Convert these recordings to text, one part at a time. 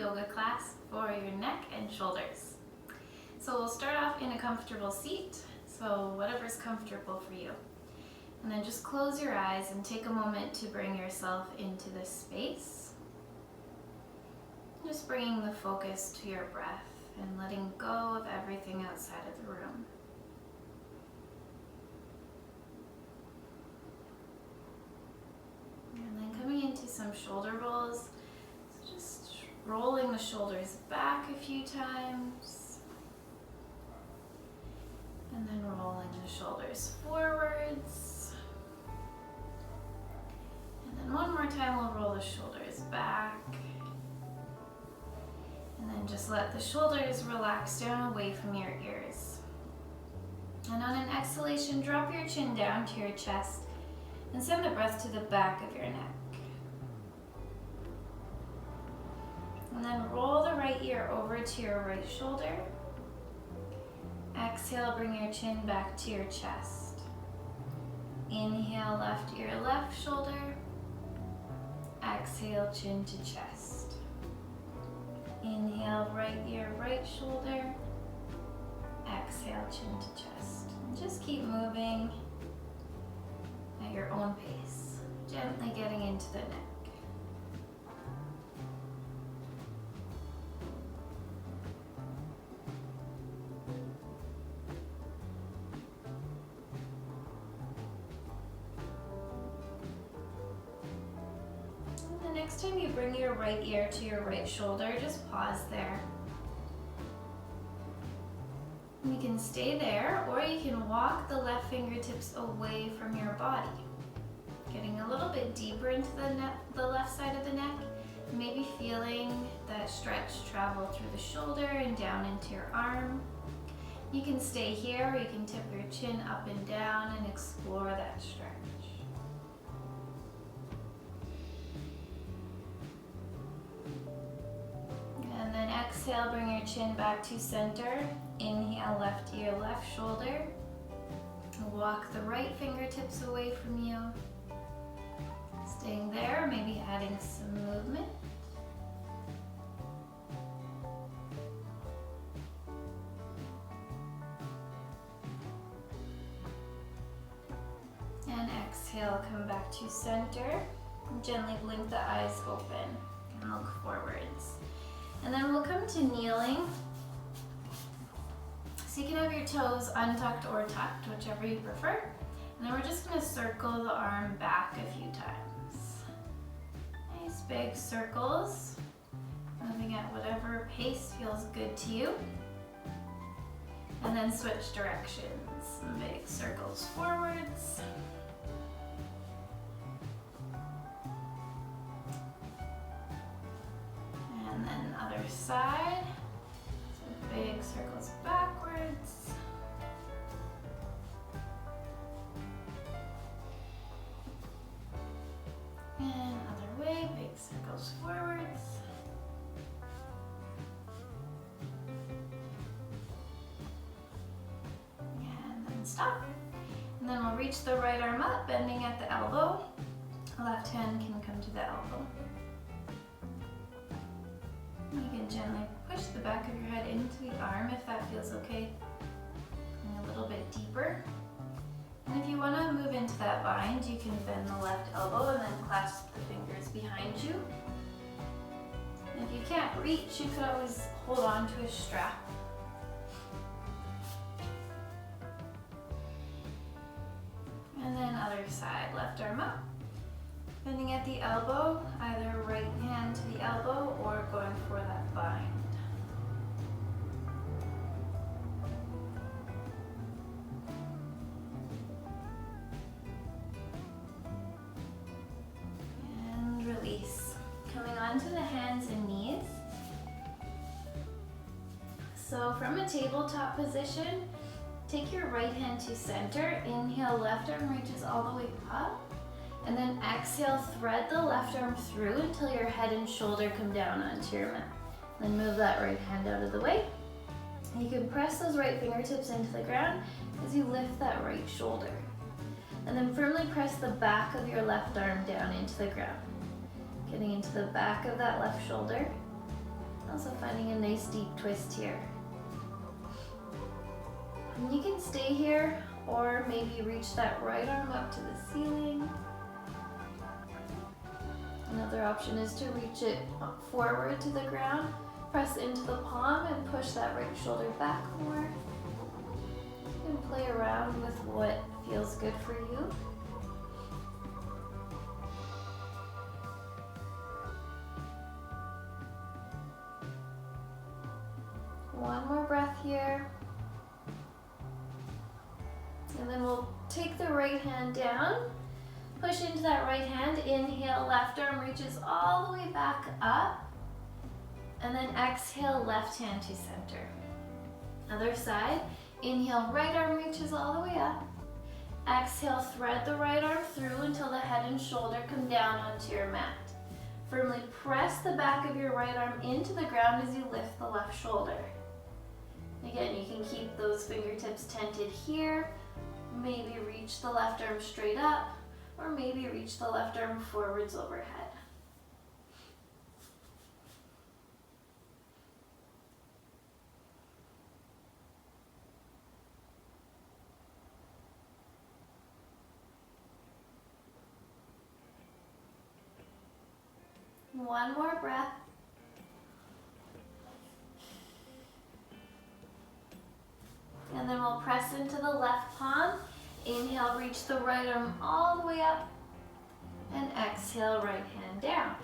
yoga class for your neck and shoulders. So we'll start off in a comfortable seat, so whatever's comfortable for you. And then just close your eyes and take a moment to bring yourself into this space. Just bringing the focus to your breath and letting go of everything outside of the room. And then coming into some shoulder rolls, so just rolling the shoulders back a few times. And then rolling the shoulders forwards. And then one more time we'll roll the shoulders back. And then just let the shoulders relax down away from your ears. And on an exhalation, drop your chin down to your chest and send the breath to the back of your neck. And then roll the right ear over to your right shoulder. Exhale, bring your chin back to your chest. Inhale, left ear, left shoulder. Exhale, chin to chest. Inhale, right ear, right shoulder. Exhale, chin to chest. And just keep moving at your own pace, gently getting into the neck. And the next time you bring your right ear to your right shoulder, just pause there. You can stay there, or you can walk the left fingertips away from your body. Getting a little bit deeper into the left side of the neck, maybe feeling that stretch travel through the shoulder and down into your arm. You can stay here, or you can tip your chin up and down and explore that stretch. And then exhale, bring your chin back to center. Inhale, left ear, left shoulder. Walk the right fingertips away from you. Staying there, maybe adding some movement. And exhale, come back to center. Gently blink the eyes open and look forwards. And then we'll come to kneeling. So you can have your toes untucked or tucked, whichever you prefer. And then we're just going to circle the arm back a few times. Nice big circles, moving at whatever pace feels good to you. And then switch directions. Some big circles forwards. And then other side. Big circles backwards. And other way, big circles forwards. And then stop. And then we'll reach the right arm up, bending at the elbow. Left hand can come to the elbow. You can gently push the back of your head into the arm if that feels okay. And a little bit deeper. And if you want to move into that bind, you can bend the left elbow and then clasp the fingers behind you. And if you can't reach, you could always hold on to a strap. And then other side, left arm up. Bending at the elbow, either right hand to the elbow or going for that bind. And release. Coming onto the hands and knees. So from a tabletop position, take your right hand to center. Inhale, left arm reaches all the way up. And then exhale, thread the left arm through until your head and shoulder come down onto your mat. Then move that right hand out of the way. You can press those right fingertips into the ground as you lift that right shoulder. And then firmly press the back of your left arm down into the ground. Getting into the back of that left shoulder. Also finding a nice deep twist here. And you can stay here or maybe reach that right arm up to the ceiling. Another option is to reach it forward to the ground, press into the palm and push that right shoulder back more. You can play around with what feels good for you. One more breath here. And then we'll take the right hand down, push into that right hand, inhale, left arm reaches all the way back up, and then exhale, left hand to center. Other side, inhale, right arm reaches all the way up. Exhale, thread the right arm through until the head and shoulder come down onto your mat. Firmly press the back of your right arm into the ground as you lift the left shoulder. Again, you can keep those fingertips tented here. Maybe reach the left arm straight up, or maybe reach the left arm forwards overhead. One more breath. And then we'll press into the left palm. Inhale, reach the right arm all the way up. And exhale, right hand down.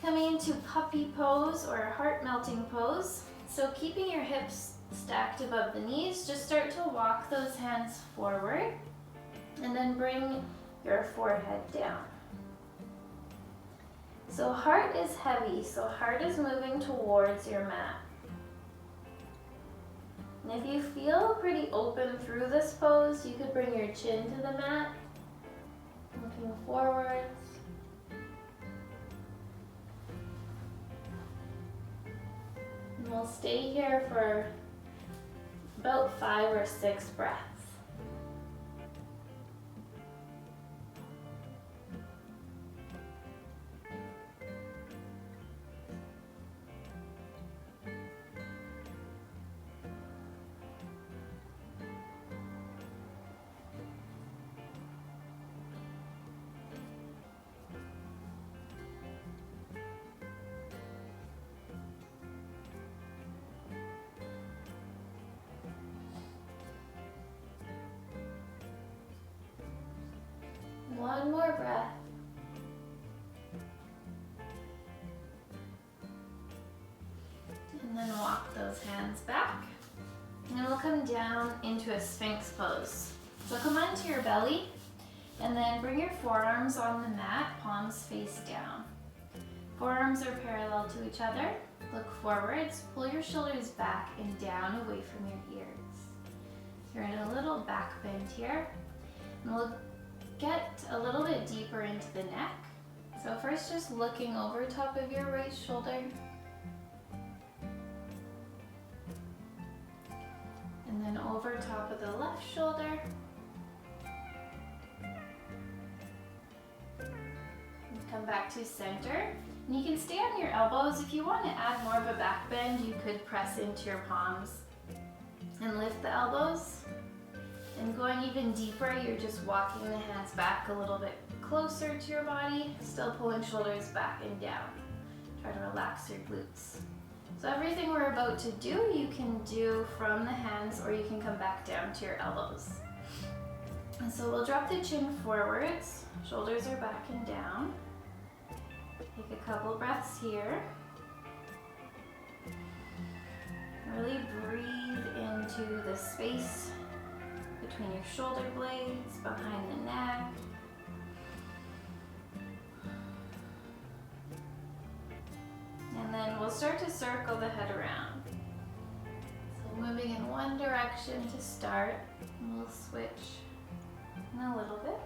Coming into puppy pose or heart melting pose. So keeping your hips stacked above the knees, just start to walk those hands forward. And then bring your forehead down. So heart is heavy, so heart is moving towards your mat. And if you feel pretty open through this pose, you could bring your chin to the mat, looking forwards. And we'll stay here for about 5 or 6 breaths. One more breath. And then walk those hands back. And then we'll come down into a Sphinx pose. So come onto your belly and then bring your forearms on the mat, palms face down. Forearms are parallel to each other. Look forwards, pull your shoulders back and down away from your ears. You're in a little back bend here. And we'll get a little bit deeper into the neck. So first just looking over top of your right shoulder. And then over top of the left shoulder. And come back to center. And you can stay on your elbows. If you want to add more of a back bend, you could press into your palms and lift the elbows. And going even deeper, you're just walking the hands back a little bit closer to your body, still pulling shoulders back and down. Try to relax your glutes. So everything we're about to do, you can do from the hands or you can come back down to your elbows. And so we'll drop the chin forwards, shoulders are back and down. Take a couple breaths here. Really breathe into the space between your shoulder blades, behind the neck. And then we'll start to circle the head around. So moving in one direction to start, and we'll switch in a little bit.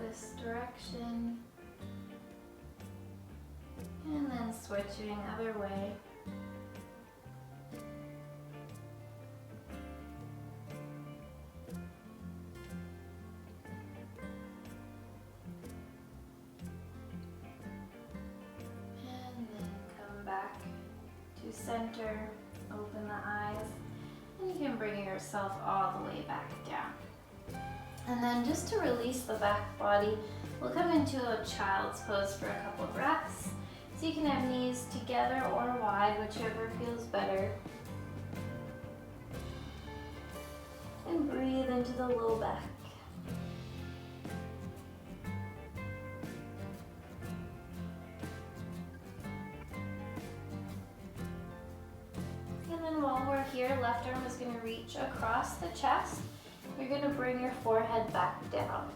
This direction, and then switching other way. center, open the eyes, and you can bring yourself all the way back down. And then just to release the back body, we'll come into a child's pose for a couple of breaths. So you can have knees together or wide, whichever feels better. And breathe into the low back. And then while we're here, left arm is going to reach across the chest. You're going to bring your forehead back down.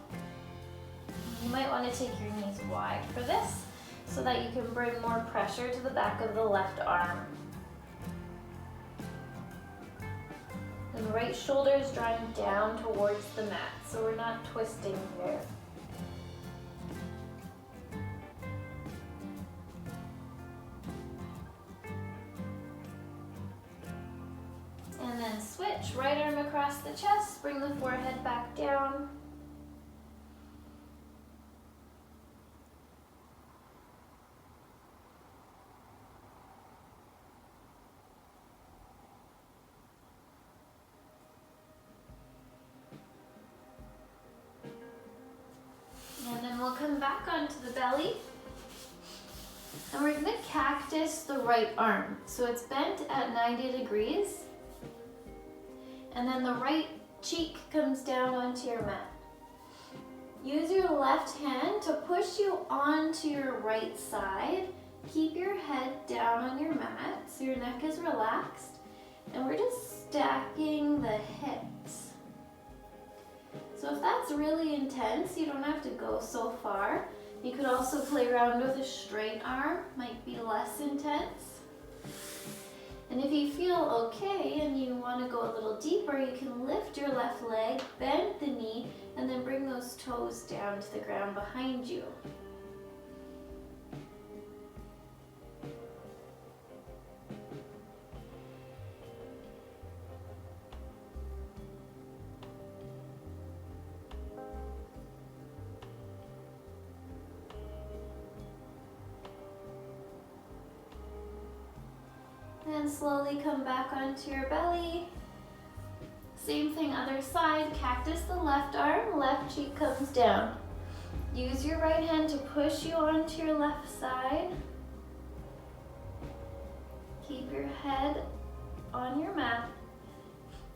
You might want to take your knees wide for this so that you can bring more pressure to the back of the left arm. And the right shoulder is drawing down towards the mat, so we're not twisting here. And then switch, right arm across the chest, bring the forehead back down. And then we'll come back onto the belly. And we're gonna cactus the right arm. So it's bent at 90 degrees. And then the right cheek comes down onto your mat. Use your left hand to push you onto your right side. Keep your head down on your mat so your neck is relaxed. And we're just stacking the hips. So if that's really intense, you don't have to go so far. You could also play around with a straight arm, might be less intense. And if you feel okay and you want to go a little deeper, you can lift your left leg, bend the knee, and then bring those toes down to the ground behind you. And slowly come back onto your belly. Same thing, other side. Cactus the left arm, left cheek comes down. Use your right hand to push you onto your left side. Keep your head on your mat.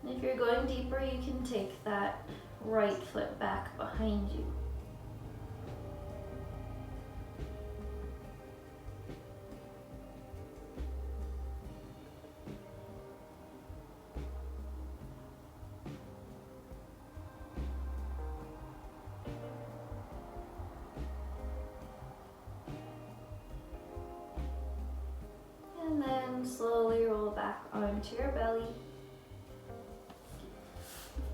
And if you're going deeper, you can take that right foot back behind you. And then slowly roll back onto your belly.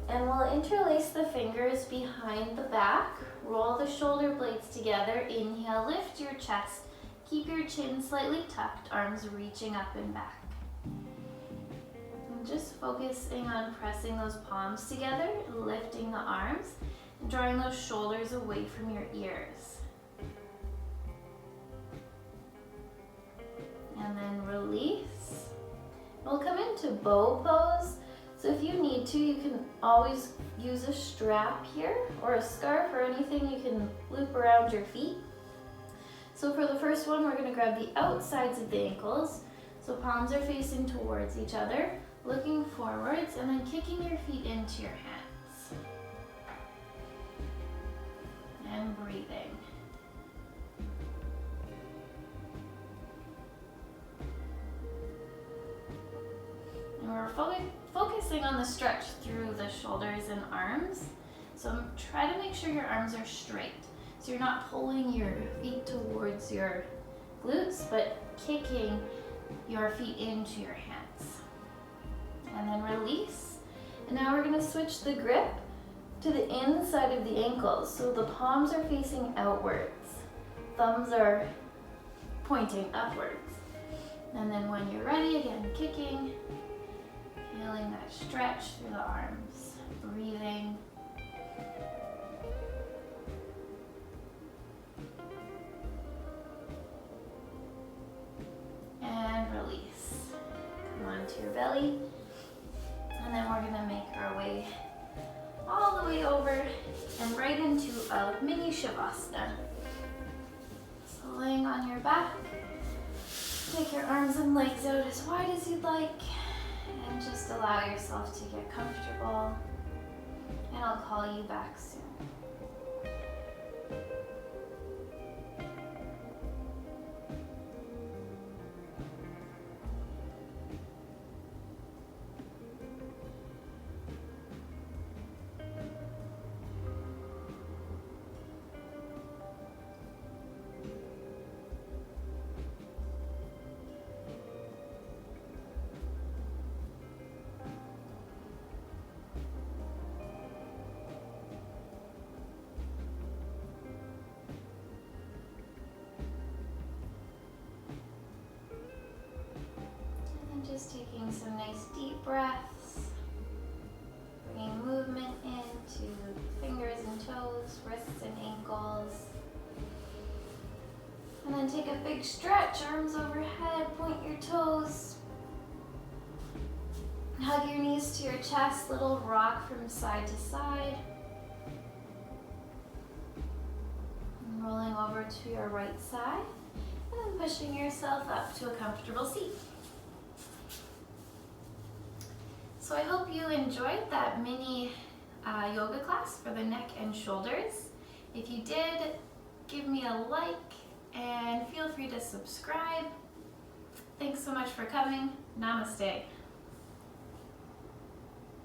And we'll interlace the fingers behind the back. Roll the shoulder blades together. Inhale, lift your chest. Keep your chin slightly tucked, arms reaching up and back. And just focusing on pressing those palms together, lifting the arms, and drawing those shoulders away from your ears. And then release. We'll come into bow pose. So if you need to, you can always use a strap here or a scarf or anything you can loop around your feet. So for the first one, we're gonna grab the outsides of the ankles. So palms are facing towards each other, looking forwards, and then kicking your feet into your hands. And breathing. And we're focusing on the stretch through the shoulders and arms. So try to make sure your arms are straight. So you're not pulling your feet towards your glutes, but kicking your feet into your hands. And then release. And now we're gonna switch the grip to the inside of the ankles. So the palms are facing outwards. Thumbs are pointing upwards. And then when you're ready, again, kicking. Feeling that stretch through the arms, breathing. And release. to your belly. And then we're gonna make our way all the way over and right into a mini Shavasana. So laying on your back, take your arms and legs out as wide as you'd like, and just allow yourself to get comfortable. And I'll call you back soon. Just taking some nice deep breaths, bringing movement into fingers and toes, wrists and ankles. And then take a big stretch, arms overhead, point your toes. Hug your knees to your chest, little rock from side to side. And rolling over to your right side, and then pushing yourself up to a comfortable seat. So I hope you enjoyed that mini yoga class for the neck and shoulders. If you did, give me a like and feel free to subscribe. Thanks so much for coming. Namaste.